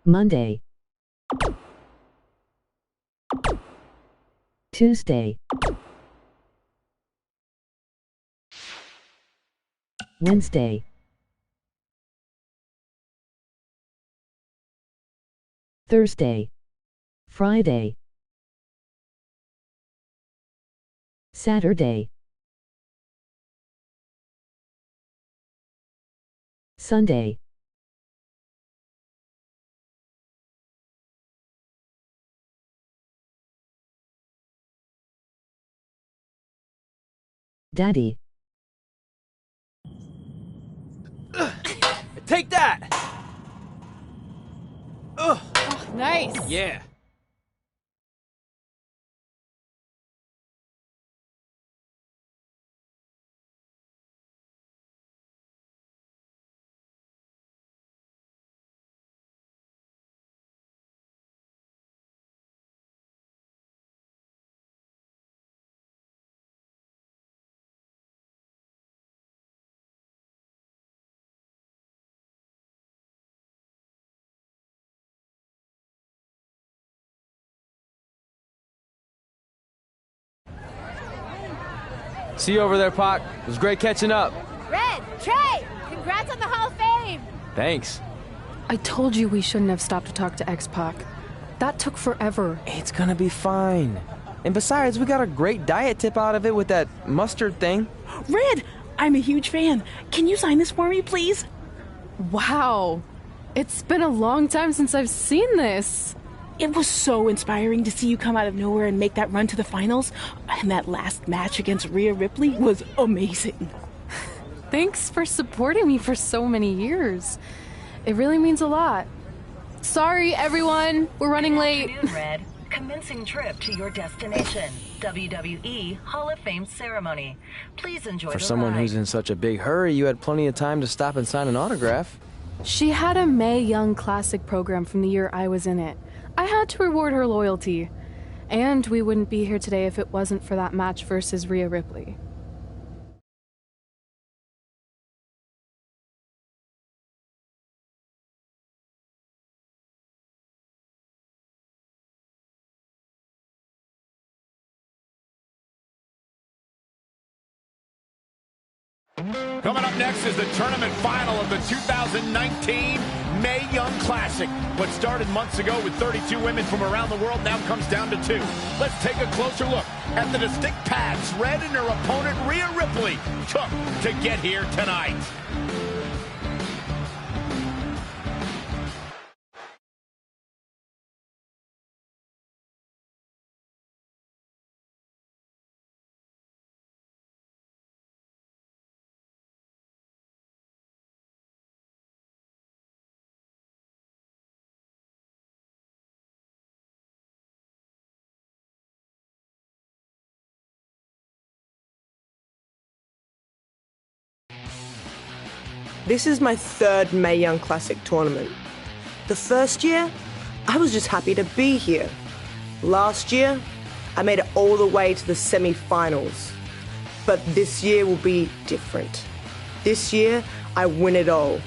Monday, Tuesday, Wednesday, Thursday, Friday, Saturday, Sunday. Daddy. Take that! Ugh. Oh, nice. Yeah. See you over there, Pac. It was great catching up. Red, Trey, congrats on the Hall of Fame. Thanks. I told you we shouldn't have stopped to talk to X-Pac. That took forever. It's gonna be fine. And besides, we got a great diet tip out of it with that mustard thing. Red, I'm a huge fan. Can you sign this for me, please? Wow. It's been a long time since I've seen this. It was so inspiring to see you come out of nowhere and make that run to the finals. And that last match against Rhea Ripley was amazing. Thanks for supporting me for so many years. It really means a lot. Sorry, everyone. We're running late. Good afternoon, Red. Commencing trip to your destination. WWE Hall of Fame ceremony. Please enjoy For the someone ride. who's in such a big hurry, you had plenty of time to stop and sign an autograph. She had a Mae Young Classic program from the year I was in it. I had to reward her loyalty. And we wouldn't be here today if it wasn't for that match versus Rhea Ripley. Coming up next is the tournament final of the 2019 Mae Young Classic. What started months ago with 32 women from around the world now comes down to 2. Let's take a closer look at the distinct paths Red and her opponent Rhea Ripley took to get here tonight. This is my third Mae Young Classic tournament. The first year, I was just happy to be here. Last year, I made it all the way to the semi-finals. But this year will be different. This year, I win it all.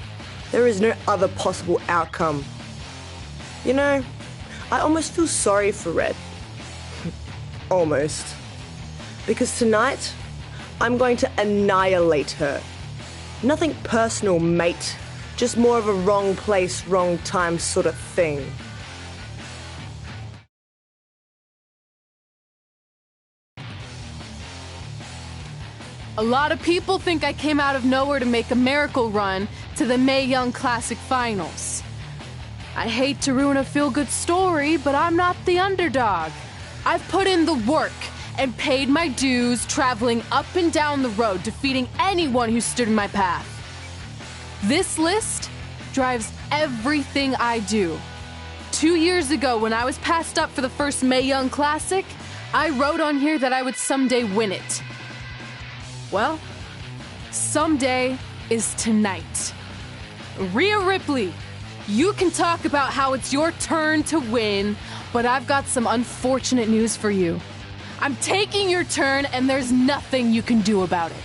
There is no other possible outcome. You know, I almost feel sorry for Red. Almost. Because tonight, I'm going to annihilate her. Nothing personal, mate. Just more of a wrong place, wrong time sort of thing. A lot of people think I came out of nowhere to make a miracle run to the Mae Young Classic Finals. I hate to ruin a feel-good story, but I'm not the underdog. I've put in the work and paid my dues traveling up and down the road, defeating anyone who stood in my path. This list drives everything I do. 2 years ago, when I was passed up for the first Mae Young Classic, I wrote on here that I would someday win it. Well, someday is tonight. Rhea Ripley, you can talk about how it's your turn to win, but I've got some unfortunate news for you. I'm taking your turn, and there's nothing you can do about it.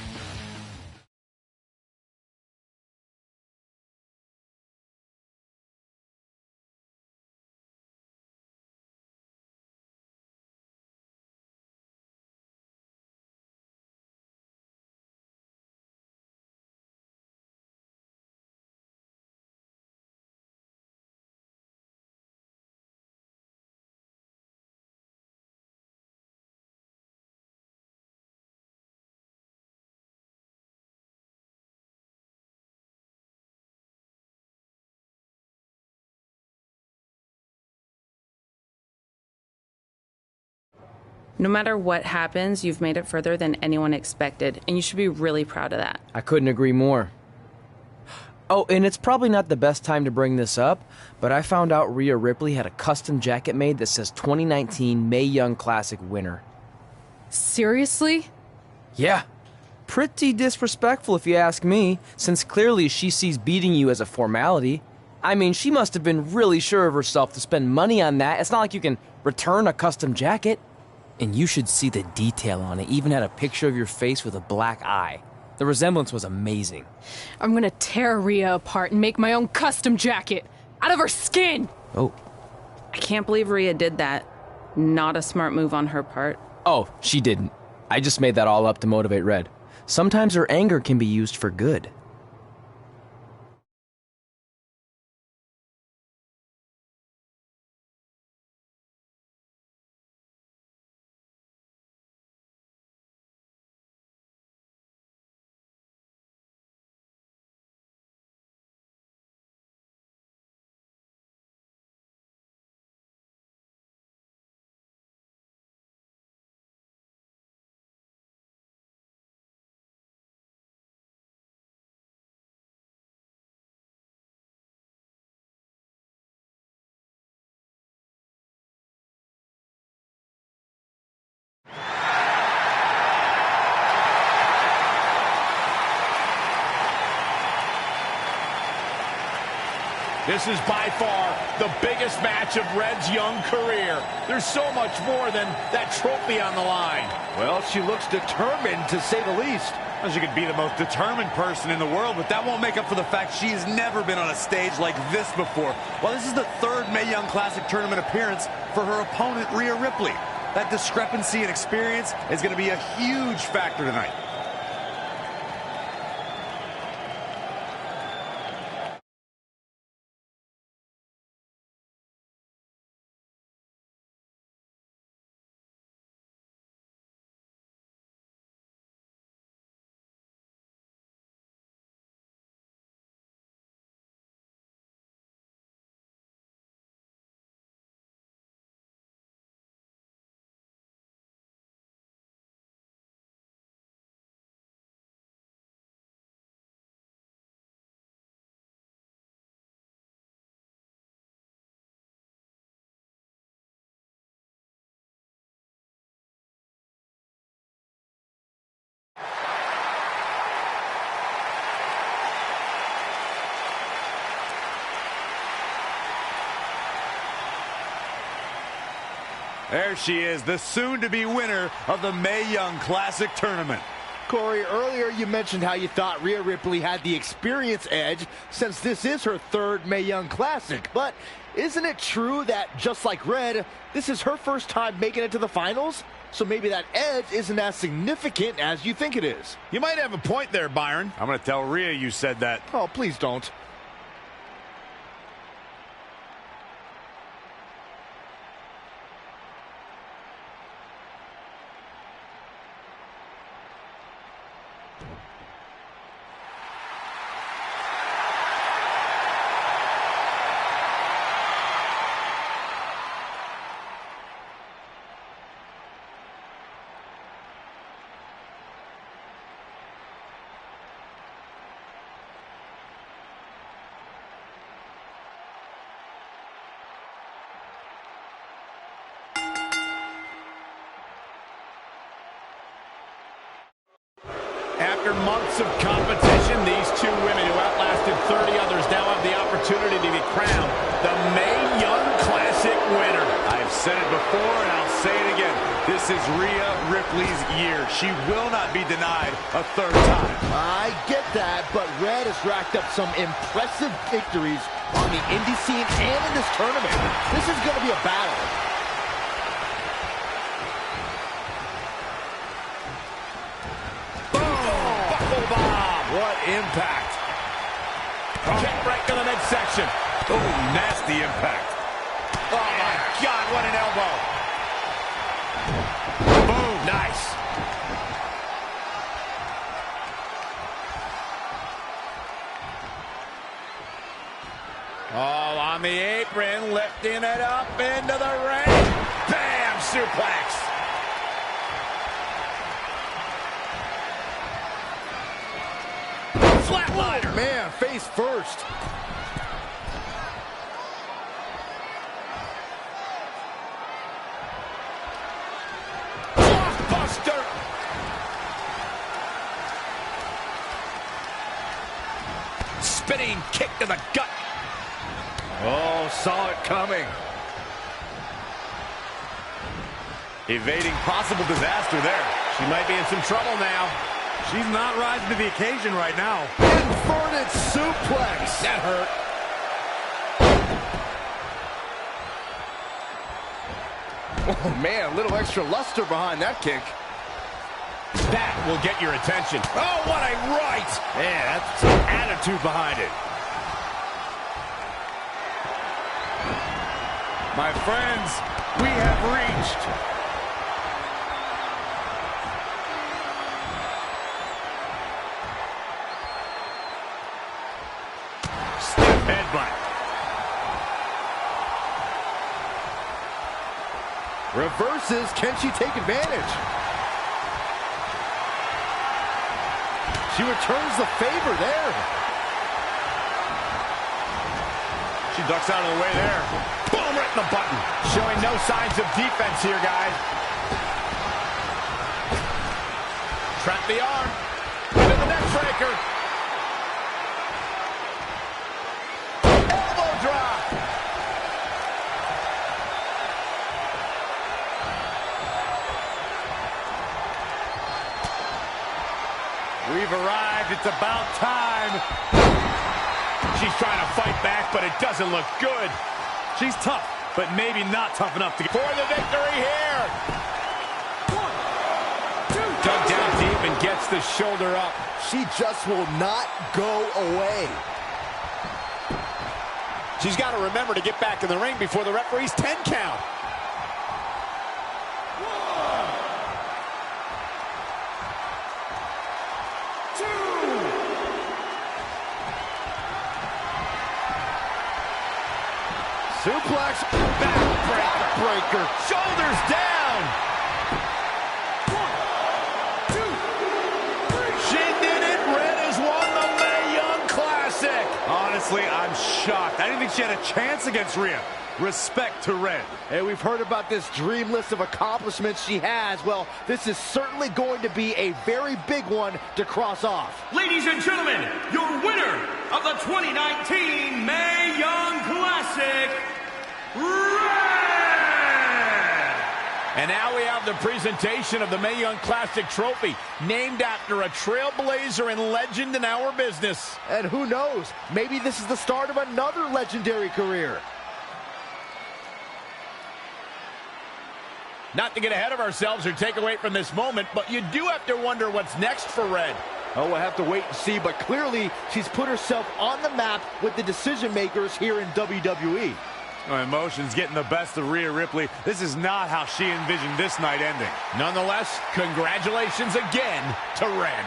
No matter what happens, you've made it further than anyone expected, and you should be really proud of that. I couldn't agree more. Oh, and it's probably not the best time to bring this up, but I found out Rhea Ripley had a custom jacket made that says 2019 Mae Young Classic winner. Seriously? Yeah. Pretty disrespectful if you ask me, since clearly she sees beating you as a formality. I mean, she must have been really sure of herself to spend money on that. It's not like you can return a custom jacket. And you should see the detail on it. Even had a picture of your face with a black eye. The resemblance was amazing. I'm gonna tear Rhea apart and make my own custom jacket out of her skin! Oh. I can't believe Rhea did that. Not a smart move on her part. Oh, she didn't. I just made that all up to motivate Red. Sometimes her anger can be used for good. This is by far the biggest match of Red's young career. There's so much more than that trophy on the line. Well, she looks determined, to say the least. Well, she could be the most determined person in the world, but that won't make up for the fact she's never been on a stage like this before. Well, this is the third Mae Young Classic tournament appearance for her opponent, Rhea Ripley. That discrepancy in experience is going to be a huge factor tonight. There she is, the soon-to-be winner of the Mae Young Classic tournament. Corey, earlier you mentioned how you thought Rhea Ripley had the experience edge since this is her third Mae Young Classic. But isn't it true that, just like Red, this is her first time making it to the finals? So maybe that edge isn't as significant as you think it is. You might have a point there, Byron. I'm going to tell Rhea you said that. Oh, please don't. After months of competition, these two women who outlasted 30 others now have the opportunity to be crowned the Mae Young Classic winner. I've said it before and I'll say it again. This is Rhea Ripley's year. She will not be denied a third time. I get that, but Red has racked up some impressive victories on the indie scene and in this tournament. This is going to be a battle. What impact. Kick right to the midsection. Oh, nasty impact. Oh, my God, what an elbow. Boom, nice. Oh, on the apron, lifting it up into the ring. Bam, suplex. flatliner. Oh, man, face first. Blockbuster. Spinning kick to the gut. Oh, saw it coming. Evading possible disaster there. She might be in some trouble now. She's not rising to the occasion right now. Inverted suplex. That hurt. Oh, man, a little extra luster behind that kick. That will get your attention. Oh, what a right. Yeah, that's some attitude behind it. My friends, we have reached stiff headbutt. Reverses. Can she take advantage? She returns the favor there. She ducks out of the way there. Boom, right in the button. Showing no signs of defense here, guys. Trap the arm. Into the neck breaker. Elbow drop. We've arrived. It's about time. She's trying to fight back, but it doesn't look good. She's tough, but maybe not tough enough to get For the victory here. Dug down deep and gets the shoulder up. She just will not go away. She's got to remember to get back in the ring before the referee's 10 count. Suplex, backbreaker, Shoulders down. 1, 2, 3. She did it. Red has won the Mae Young Classic. Honestly, I'm shocked. I didn't think she had a chance against Rhea. Respect to Red. Hey, we've heard about this dream list of accomplishments she has. Well, this is certainly going to be a very big one to cross off. Ladies and gentlemen, your winner of the 2019 Mae Young Classic, Red! And now we have the presentation of the Mae Young Classic trophy, named after a trailblazer and legend in our business. And who knows, maybe this is the start of another legendary career. Not to get ahead of ourselves or take away from this moment, but you do have to wonder what's next for Red. Oh, we'll have to wait and see, but clearly she's put herself on the map with the decision makers here in WWE. Oh, emotions getting the best of Rhea Ripley. This is not how she envisioned this night ending. Nonetheless, congratulations again to Red.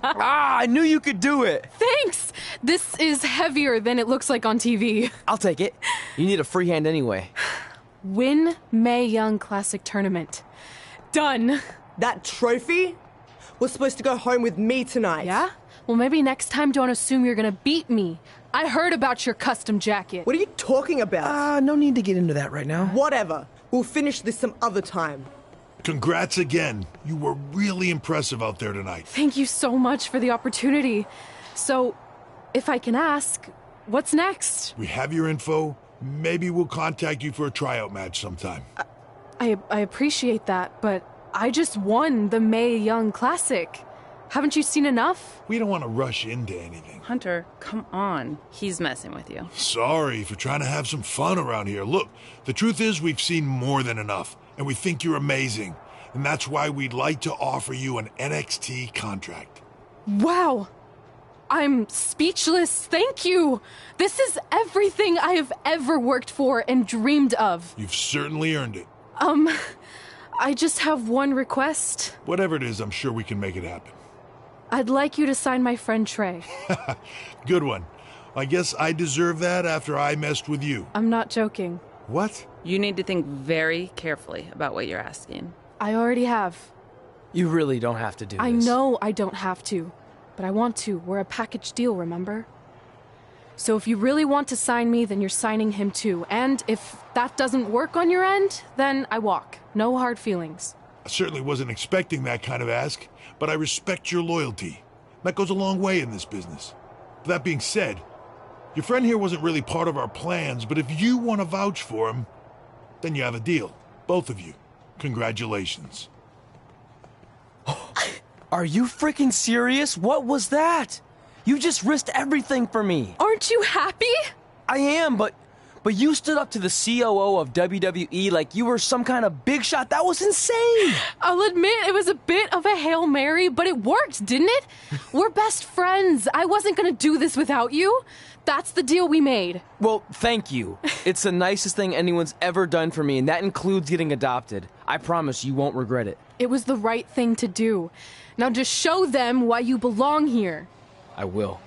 I knew you could do it. Thanks! This is heavier than it looks like on TV. I'll take it. You need a free hand anyway. Win Mae Young Classic Tournament. Done. That trophy was supposed to go home with me tonight. Yeah? Well, maybe next time don't assume you're gonna beat me. I heard about your custom jacket. What are you talking about? No need to get into that right now. Whatever. We'll finish this some other time. Congrats again. You were really impressive out there tonight. Thank you so much for the opportunity. So, if I can ask, what's next? We have your info. Maybe we'll contact you for a tryout match sometime. I appreciate that, but I just won the Mae Young Classic. Haven't you seen enough? We don't want to rush into anything. Hunter, come on. He's messing with you. Sorry for trying to have some fun around here. Look, the truth is we've seen more than enough, and we think you're amazing. And that's why we'd like to offer you an NXT contract. Wow! I'm speechless. Thank you! This is everything I have ever worked for and dreamed of. You've certainly earned it. I just have one request. Whatever it is, I'm sure we can make it happen. I'd like you to sign my friend Trey. Good one. I guess I deserve that after I messed with you. I'm not joking. What? You need to think very carefully about what you're asking. I already have. You really don't have to do this. I know I don't have to, but I want to. We're a package deal, remember? So if you really want to sign me, then you're signing him too. And if that doesn't work on your end, then I walk. No hard feelings. I certainly wasn't expecting that kind of ask, but I respect your loyalty. That goes a long way in this business. That being said, your friend here wasn't really part of our plans, but if you want to vouch for him, then you have a deal. Both of you. Congratulations. Are you freaking serious? What was that? You just risked everything for me. Aren't you happy? I am, but you stood up to the COO of WWE like you were some kind of big shot. That was insane. I'll admit it was a bit of a Hail Mary, but it worked, didn't it? We're best friends. I wasn't gonna do this without you. That's the deal we made. Well, thank you. It's the nicest thing anyone's ever done for me, and that includes getting adopted. I promise you won't regret it. It was the right thing to do. Now just show them why you belong here. I will.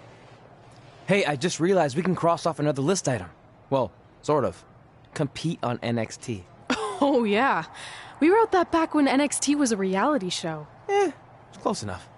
Hey, I just realized we can cross off another list item. Well, sort of. Compete on NXT. Oh, yeah. We wrote that back when NXT was a reality show. It's close enough.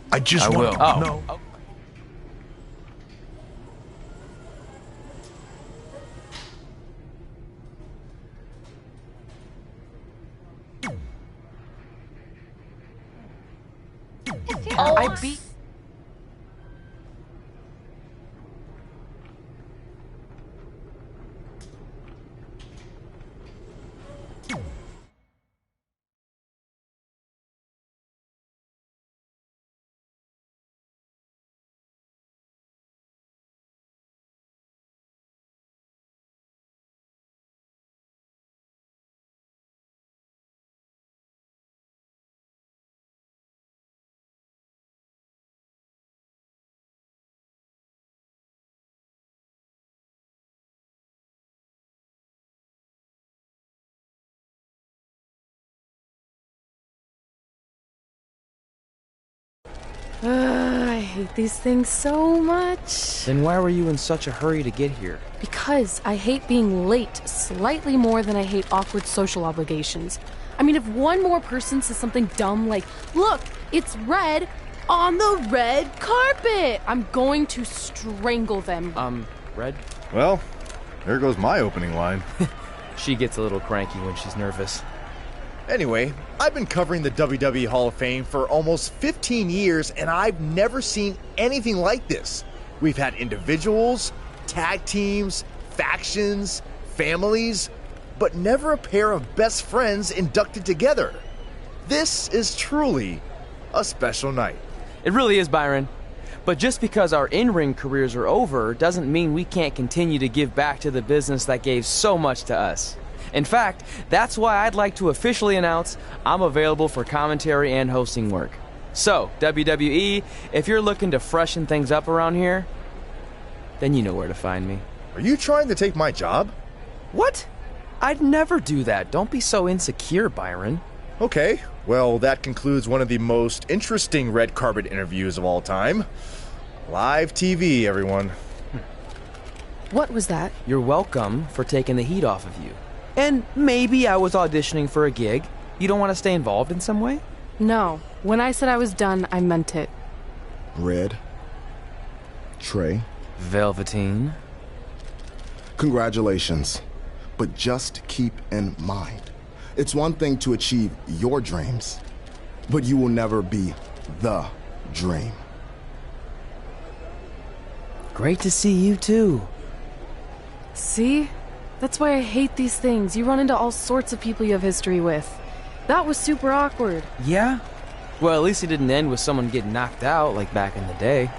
I just will. want to know. I beat... I hate these things so much. Then why were you in such a hurry to get here? Because I hate being late slightly more than I hate awkward social obligations. I mean, if one more person says something dumb like, "Look, it's red on the red carpet," I'm going to strangle them. Red? Well, there goes my opening line. She gets a little cranky when she's nervous. Anyway, I've been covering the WWE Hall of Fame for almost 15 years, and I've never seen anything like this. We've had individuals, tag teams, factions, families, but never a pair of best friends inducted together. This is truly a special night. It really is, Byron. But just because our in-ring careers are over doesn't mean we can't continue to give back to the business that gave so much to us. In fact, that's why I'd like to officially announce I'm available for commentary and hosting work. So, WWE, if you're looking to freshen things up around here, then you know where to find me. Are you trying to take my job? What? I'd never do that. Don't be so insecure, Byron. Okay, well, that concludes one of the most interesting red carpet interviews of all time. Live TV, everyone. What was that? You're welcome for taking the heat off of you. And maybe I was auditioning for a gig. You don't want to stay involved in some way? No. When I said I was done, I meant it. Red. Trey. Velveteen. Congratulations. But just keep in mind, it's one thing to achieve your dreams, but you will never be the dream. Great to see you too. See? That's why I hate these things. You run into all sorts of people you have history with. That was super awkward. Yeah? Well, at least it didn't end with someone getting knocked out like back in the day.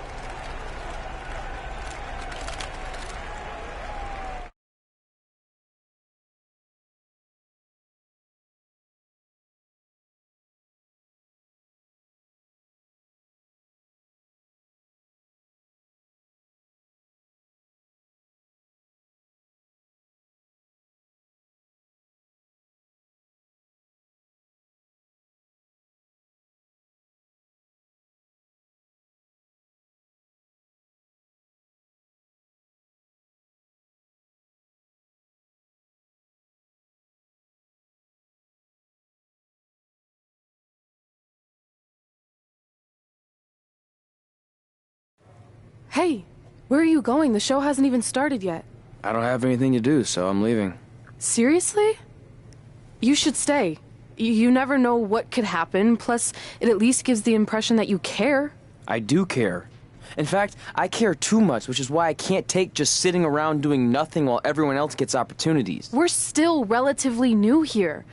Hey, where are you going? The show hasn't even started yet. I don't have anything to do, so I'm leaving. Seriously? You should stay. You never know what could happen, plus it at least gives the impression that you care. I do care. In fact, I care too much, which is why I can't take just sitting around doing nothing while everyone else gets opportunities. We're still relatively new here.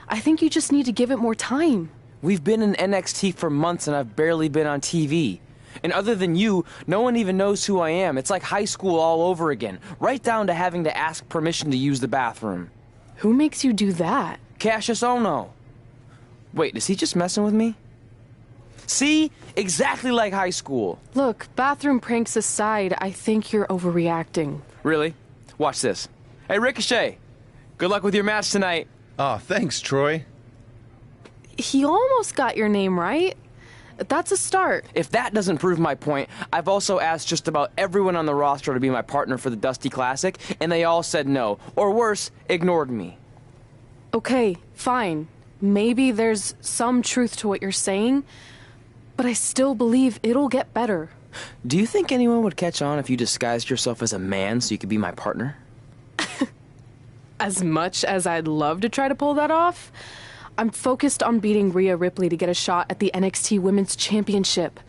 I think you just need to give it more time. We've been in NXT for months and I've barely been on TV. And other than you, no one even knows who I am. It's like high school all over again, right down to having to ask permission to use the bathroom. Who makes you do that? Cassius Ohno. Wait, is he just messing with me? See? Exactly like high school. Look, bathroom pranks aside, I think you're overreacting. Really? Watch this. Hey, Ricochet. Good luck with your match tonight. Aw, thanks, Troy. He almost got your name right. That's a start. If that doesn't prove my point, I've also asked just about everyone on the roster to be my partner for the Dusty Classic, and they all said no. Or worse, ignored me. Okay, fine. Maybe there's some truth to what you're saying, but I still believe it'll get better. Do you think anyone would catch on if you disguised yourself as a man so you could be my partner? As much as I'd love to try to pull that off, I'm focused on beating Rhea Ripley to get a shot at the NXT Women's Championship.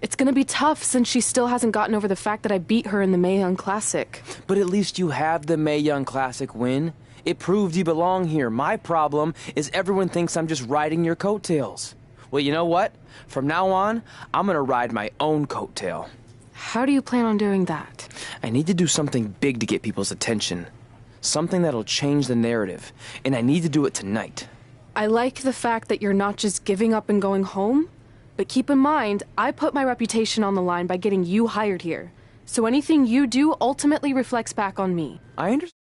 It's gonna be tough since she still hasn't gotten over the fact that I beat her in the Mae Young Classic. But at least you have the Mae Young Classic win. It proved you belong here. My problem is everyone thinks I'm just riding your coattails. Well, you know what? From now on, I'm gonna ride my own coattail. How do you plan on doing that? I need to do something big to get people's attention. Something that'll change the narrative. And I need to do it tonight. I like the fact that you're not just giving up and going home, but keep in mind, I put my reputation on the line by getting you hired here. So anything you do ultimately reflects back on me. I understand.